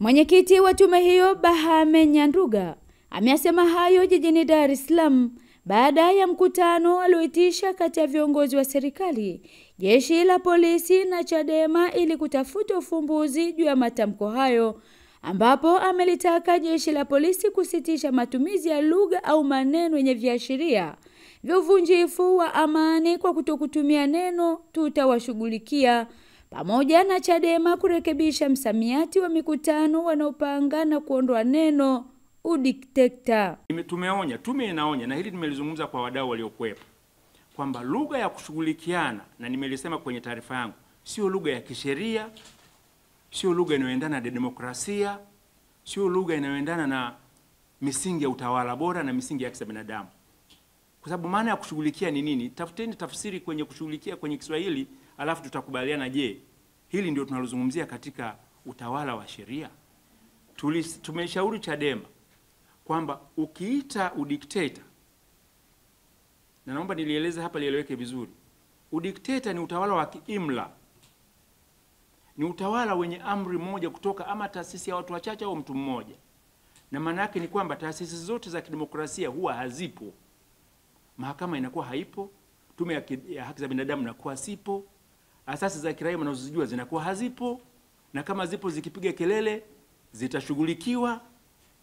Mwenyekiti wa tume hiyo Bahame Nyanduga amesema hayo jijini Dar es Salaam baada ya mkutano alioitisha kati ya viongozi wa serikali, jeshi la polisi na Chadema ili kutafuta ufumbuzi juu ya matamko hayo, ambapo amelitaka jeshi la polisi kusitisha matumizi ya lugha au maneno yenye viashiria vya uvunjifu wa amani kwa kutokutumia neno tutawashughulikia, pamoja na Chadema kurekebisha msamiati wa mikutano wanaopanga na kuondoa neno udikteta. Tume inaonya, na hili nimelizungumza kwa wadau waliokuwepo, kwamba lugha ya kushughulikiana, na nimelisema kwenye taarifa yangu, sio lugha ya kisheria, sio lugha inayoendana na demokrasia, sio lugha inayoendana na misingi ya utawala bora na misingi ya haki za binadamu. Kwa sababu maana ya kushughulikia ni nini? Tafuteni tafsiri kwenye kushughulikia kwenye Kiswahili, alafu tutakubaliana, je, hili ndio tunalozungumzia katika utawala wa sheria? Tumeshauri Chadema kwamba ukiita udikteta, na naomba nilieleze hapa lieleweke vizuri, udikteta ni utawala wa kiimla, ni utawala wenye amri moja kutoka ama taasisi ya watu wachache au mtu mmoja, na maana yake ni kwamba taasisi zote za kidemokrasia huwa hazipo. Mahakama inakuwa haipo, tume ya haki za binadamu inakuwa sipo, asasi za kiraia mnazozijua zinakuwa hazipo, na kama zipo zikipiga kelele zitashughulikiwa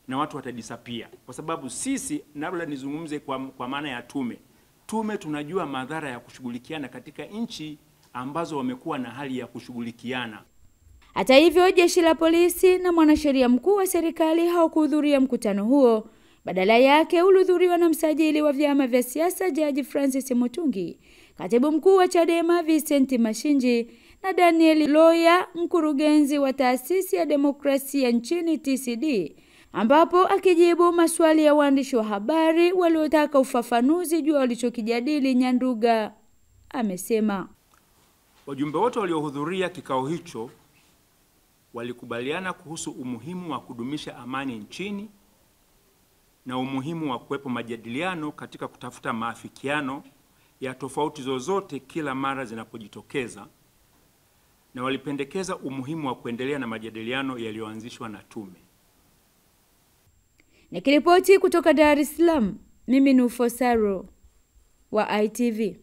na watu watadisapia. Kwa sababu sisi, labda nizungumze kwa maana ya tume tunajua madhara ya kushughulikiana katika nchi ambazo wamekuwa na hali ya kushughulikiana. Hata hivyo, jeshi la polisi na mwanasheria mkuu wa serikali hawakuhudhuria mkutano huo. Badala yake ulihudhuriwa na msajili wa vyama vya siasa Jaji Francis Mutungi, katibu mkuu wa Chadema Vincent Mashinji na Daniel Loya, mkurugenzi wa taasisi ya demokrasia nchini TCD, ambapo akijibu maswali ya waandishi wa habari waliotaka ufafanuzi juu walichokijadili, Nyanduga amesema wajumbe wote waliohudhuria kikao hicho walikubaliana kuhusu umuhimu wa kudumisha amani nchini na umuhimu wa kuwepo majadiliano katika kutafuta maafikiano ya tofauti zozote kila mara zinapojitokeza, na walipendekeza umuhimu wa kuendelea na majadiliano yaliyoanzishwa na tume. Nikiripoti kutoka Dar es Salaam, mimi ni Ufosaro wa ITV.